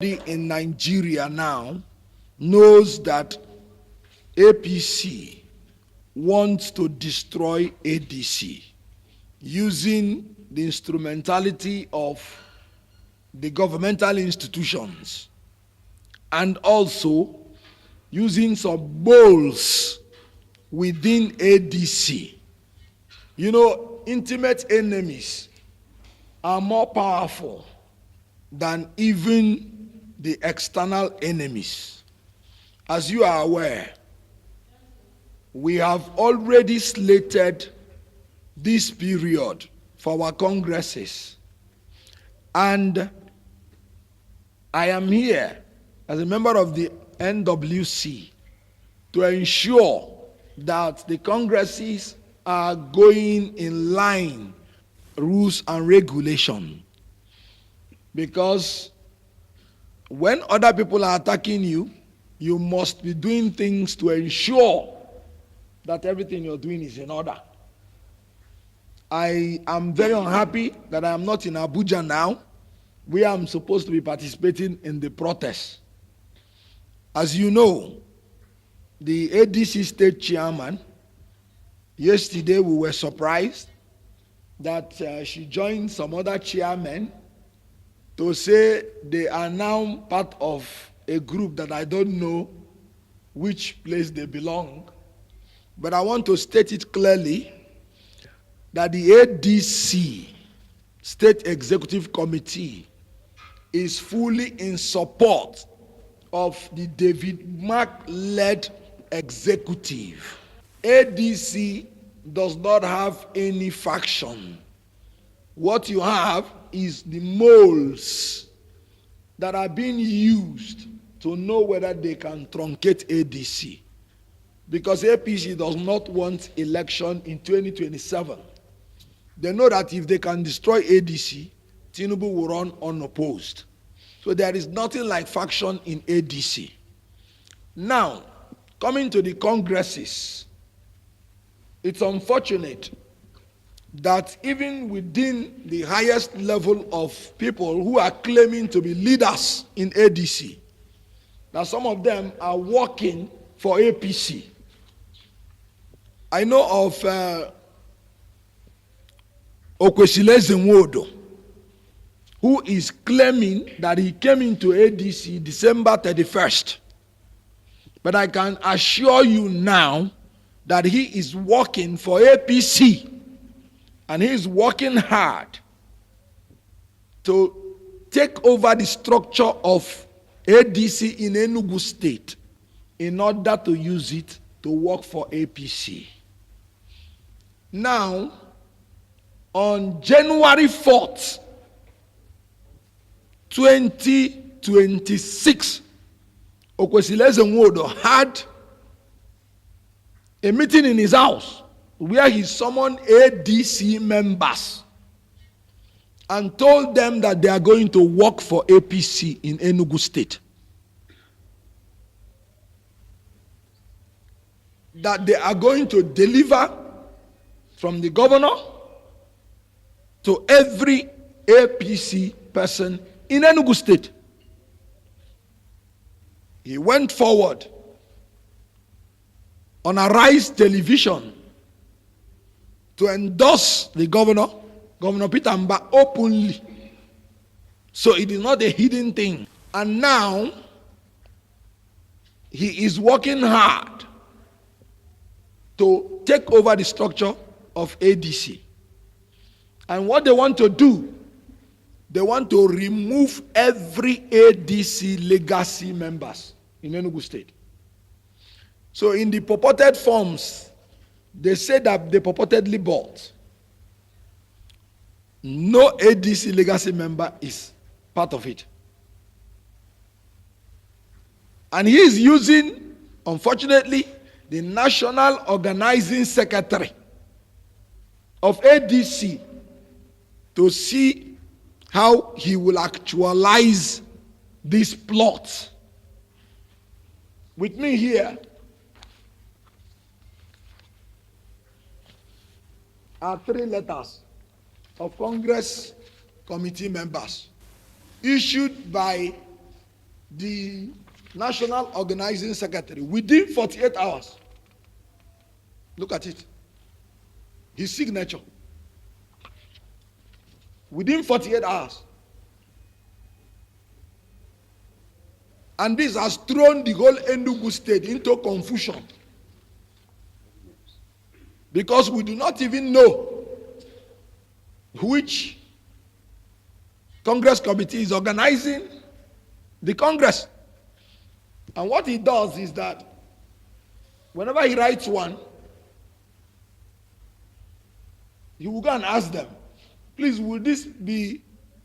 In Nigeria now knows that APC wants to destroy ADC using the instrumentality of the governmental institutions and also using some balls within ADC. You know, intimate enemies are more powerful than even the external enemies. As you are aware, we have already slated this period for our congresses, and I am here as a member of the NWC to ensure that the congresses are going in line, rules and regulation, because when other people are attacking you, you must be doing things to ensure that everything you're doing is in order. I am very unhappy that I am not in Abuja now, where I'm supposed to be participating in the protest. As you know, the ADC state chairman, yesterday we were surprised that she joined some other chairmen to say they are now part of a group that I don't know which place they belong. But I want to state it clearly that the ADC, State Executive Committee, is fully in support of the David Mark-led executive. ADC does not have any faction. What you have is the molds that are being used to know whether they can truncate ADC. Because APC does not want election in 2027. They know that if they can destroy ADC, Tinubu will run unopposed. So there is nothing like faction in ADC. Now, coming to the congresses, it's unfortunate that even within the highest level of people who are claiming to be leaders in ADC, that some of them are working for APC. I know of Okwesile Nwodo, who is claiming that he came into ADC December 31st. But I can assure you now that he is working for APC. And he is working hard to take over the structure of ADC in Enugu State in order to use it to work for APC. Now, on January 4th, 2026, Okwesile Nwodo had a meeting in his house where he summoned ADC members and told them that they are going to work for APC in Enugu State. That they are going to deliver from the governor to every APC person in Enugu State. He went forward on Arise Television to endorse the governor, Governor Peter Mba, openly. So it is not a hidden thing. And now, he is working hard to take over the structure of ADC. And what they want to do, they want to remove every ADC legacy members in Enugu State. So in the purported forms, they say that they purportedly bought. No ADC legacy member is part of it. And he is using, unfortunately, the National Organizing Secretary of ADC to see how he will actualize this plot. With me here are 3 letters of Congress committee members issued by the National Organizing Secretary within 48 hours. Look at it. His signature. Within 48 hours. And this has thrown the whole Enugu State into confusion. Because we do not even know which Congress committee is organizing the Congress. And what he does is that whenever he writes one, he will go and ask them, please, will this be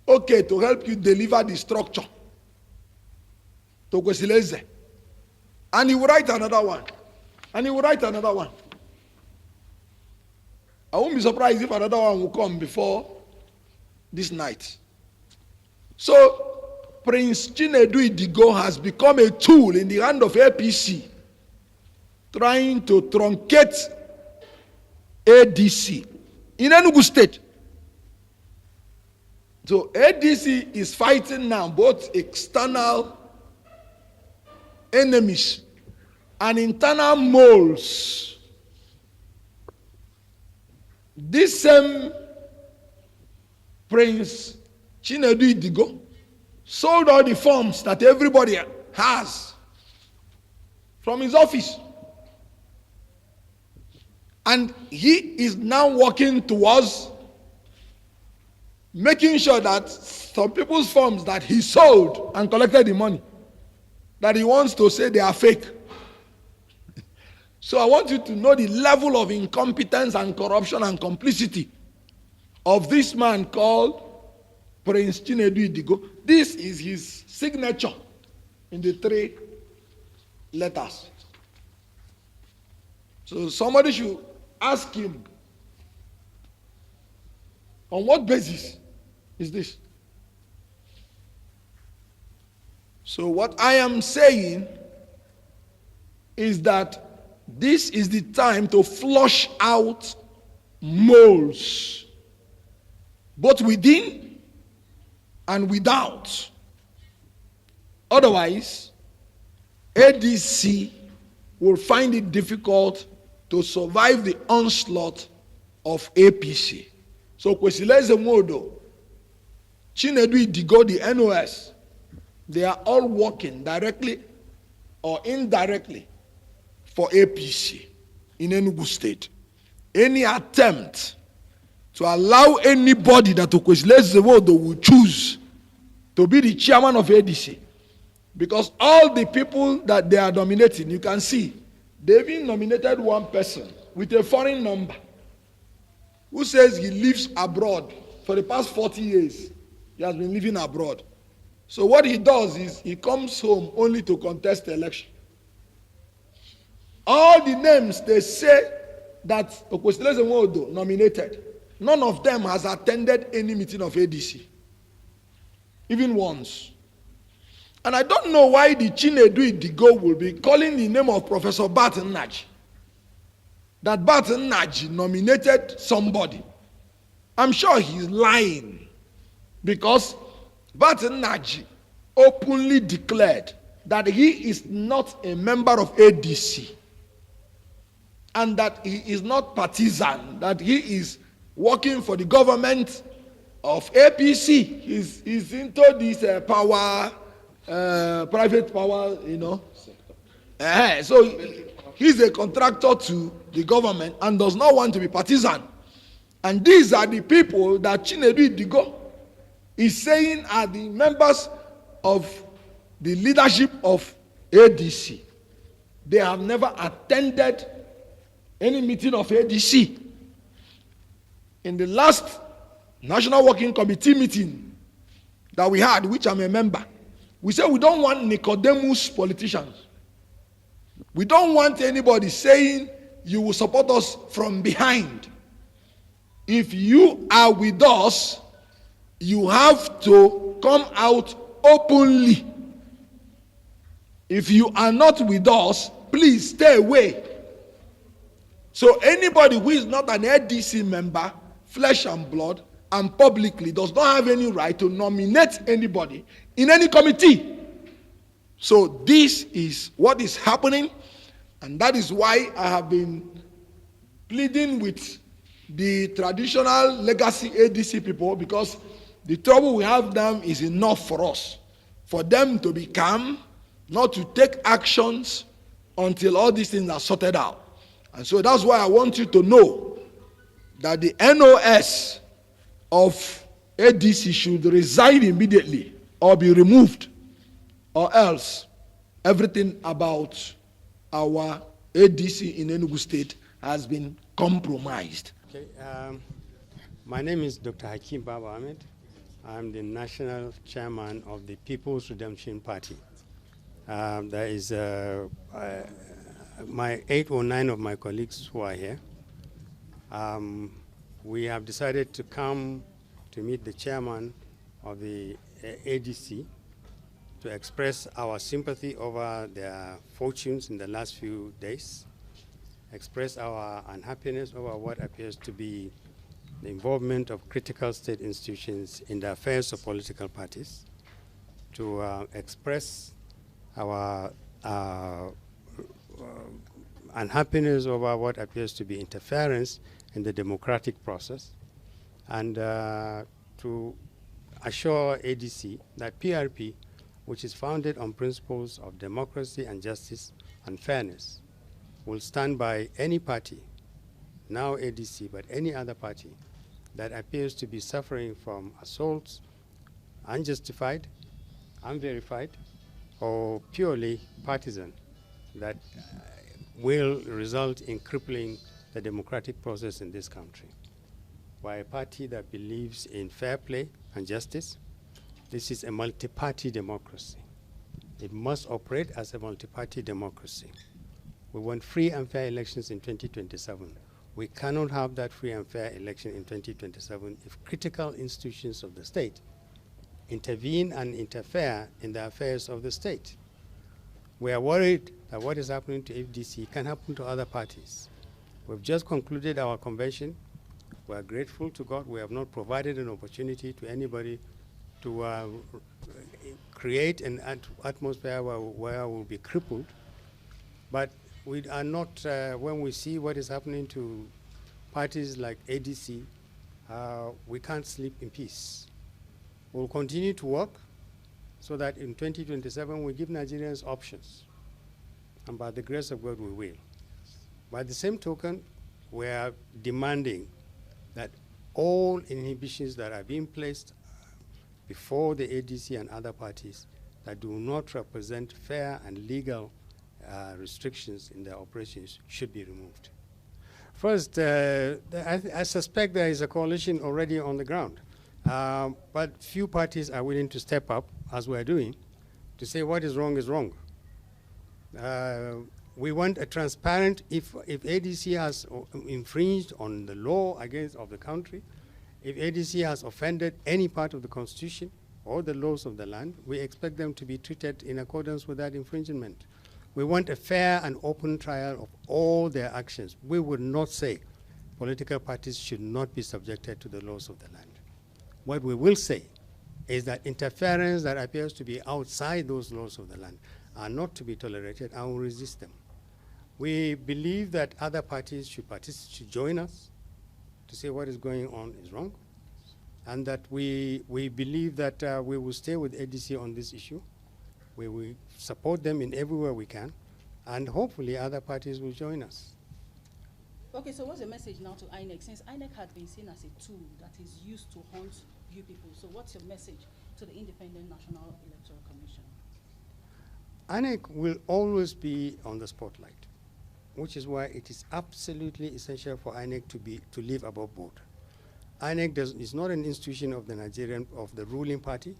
okay to help you deliver the structure to Kwesileze? And he will write another one. And he will write another one. I won't be surprised if another one will come before this night. So, Prince Chinedu Idigo has become a tool in the hand of APC, trying to truncate ADC in Enugu State. So ADC is fighting now both external enemies and internal moles. This same Prince Chinedu Idigo sold all the forms that everybody has from his office. And he is now working towards making sure that some people's forms that he sold and collected the money, that he wants to say they are fake. So I want you to know the level of incompetence and corruption and complicity of this man called Prince Chinedu Idigo. This is his signature in the 3 letters. So somebody should ask him, on what basis is this? So what I am saying is that this is the time to flush out moles, both within and without. Otherwise, ADC will find it difficult to survive the onslaught of APC. So Kwesileze Modo, Chinedu Idigo, the NOS, they are all working directly or indirectly for APC in Enugu State. Any attempt to allow anybody that Kwesileze Modo will choose to be the chairman of ADC, because all the people that they are nominating, you can see, they've even nominated one person with a foreign number who says he lives abroad for the past 40 years. He has been living abroad. So what he does is he comes home only to contest the election. All the names they say that Kwesileze Modo nominated, none of them has attended any meeting of ADC, even once. And I don't know why the Chinedu Idigo will be calling the name of Professor Barton Naji. That Barton Naji nominated somebody. I'm sure he's lying, because Barton Naji openly declared that he is not a member of ADC and that he is not partisan, that he is working for the government of APC. He's into this private power, you know. So he's a contractor to the government and does not want to be partisan. And these are the people that Chinedu Idigo is saying are the members of the leadership of ADC. They have never attended any meeting of ADC. In the last National Working Committee meeting that we had, which I'm a member, we said we don't want Nicodemus politicians. We don't want anybody saying you will support us from behind. If you are with us, you have to come out openly. If you are not with us, please stay away. So anybody who is not an ADC member, flesh and blood, and publicly does not have any right to nominate anybody in any committee. So this is what is happening, and that is why I have been pleading with the traditional legacy ADC people, because the trouble we have them is enough for us, for them to be calm, not to take actions until all these things are sorted out. And so that's why I want you to know that the NOS of ADC should resign immediately or be removed, or else everything about our ADC in Enugu State has been compromised. Okay, my name is Dr. Hakim Baba Ahmed. I'm the national chairman of the People's Redemption Party. There is my 8 or 9 of my colleagues who are here. We have decided to come to meet the chairman of the ADC to express our sympathy over their fortunes in the last few days, express our unhappiness over what appears to be the involvement of critical state institutions in the affairs of political parties, to express our unhappiness over what appears to be interference in the democratic process, and to assure ADC that PRP, which is founded on principles of democracy and justice and fairness, will stand by any party, now ADC, but any other party that appears to be suffering from assaults, unjustified, unverified, or purely partisan, that will result in crippling the democratic process in this country. We're a party that believes in fair play and justice. This is a multi-party democracy. It must operate as a multi-party democracy. We want free and fair elections in 2027. We cannot have that free and fair election in 2027 if critical institutions of the state intervene and interfere in the affairs of the state. We are worried that what is happening to FDC can happen to other parties. We've just concluded our convention. We are grateful to God. We have not provided an opportunity to anybody to create an atmosphere where we'll be crippled. But we are not, when we see what is happening to parties like ADC, we can't sleep in peace. We'll continue to work so that in 2027 we give Nigerians options. And by the grace of God, we will. By the same token, we are demanding that all inhibitions that are being placed before the ADC and other parties that do not represent fair and legal restrictions in their operations should be removed. First, I suspect there is a coalition already on the ground, but few parties are willing to step up, as we are doing, to say what is wrong is wrong. We want a transparent, if ADC has infringed on the law of the country, if ADC has offended any part of the Constitution or the laws of the land, we expect them to be treated in accordance with that infringement. We want a fair and open trial of all their actions. We would not say political parties should not be subjected to the laws of the land. What we will say is that interference that appears to be outside those laws of the land are not to be tolerated, and will resist them. We believe that other parties should join us to say what is going on is wrong, and that we believe that we will stay with ADC on this issue. We will support them in everywhere we can, and hopefully other parties will join us. Okay, so what's the message now to INEC? Since INEC had been seen as a tool that is used to hunt you people, so what's your message to the Independent National Electoral Commission? INEC will always be on the spotlight, which is why it is absolutely essential for INEC to live above board. INEC is not an institution of the ruling party.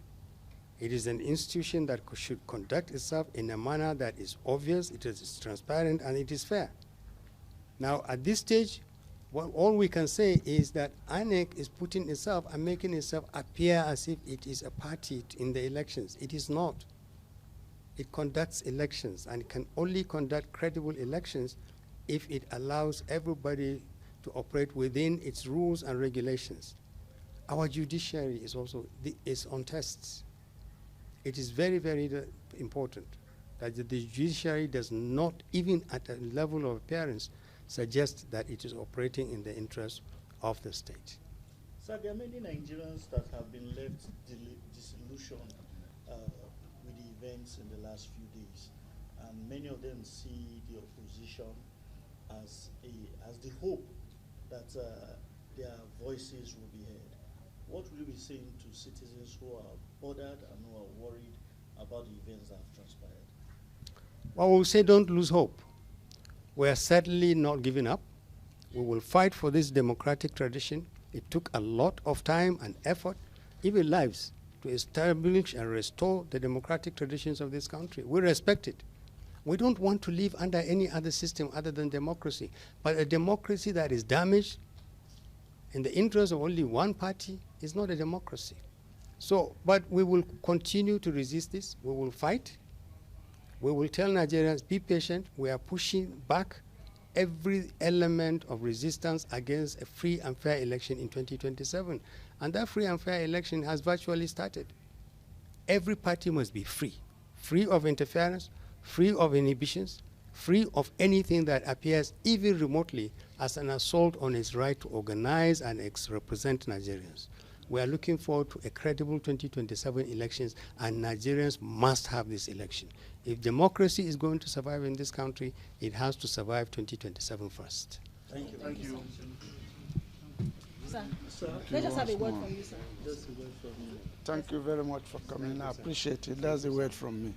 It is an institution that should conduct itself in a manner that is obvious, it is transparent, and it is fair. Now, at this stage, all we can say is that INEC is putting itself and making itself appear as if it is a party in the elections. It is not. It conducts elections, and it can only conduct credible elections if it allows everybody to operate within its rules and regulations. Our judiciary is also is on tests. It is very, very important. that the judiciary does not, even at a level of appearance, suggest that it is operating in the interest of the state. Sir, there are many Nigerians that have been left disillusioned with the events in the last few days, and many of them see the opposition as the hope that their voices will be heard. What will you be saying to citizens who are bothered and who are worried about the events that have transpired? Well, we'll say don't lose hope. We are certainly not giving up. We will fight for this democratic tradition. It took a lot of time and effort, even lives, to establish and restore the democratic traditions of this country. We respect it. We don't want to live under any other system other than democracy. But a democracy that is damaged in the interest of only one party is not a democracy. So, but we will continue to resist this. We will fight. We will tell Nigerians, be patient. We are pushing back every element of resistance against a free and fair election in 2027. And that free and fair election has virtually started. Every party must be free, free of interference, free of inhibitions, free of anything that appears even remotely as an assault on its right to organize and represent Nigerians. We are looking forward to a credible 2027 elections, and Nigerians must have this election. If democracy is going to survive in this country, it has to survive 2027 first. Thank you. Thank you. Sir, let's just have a word from you, sir. Just a word from you. Thank you very much for coming. I appreciate it. That's a word from me.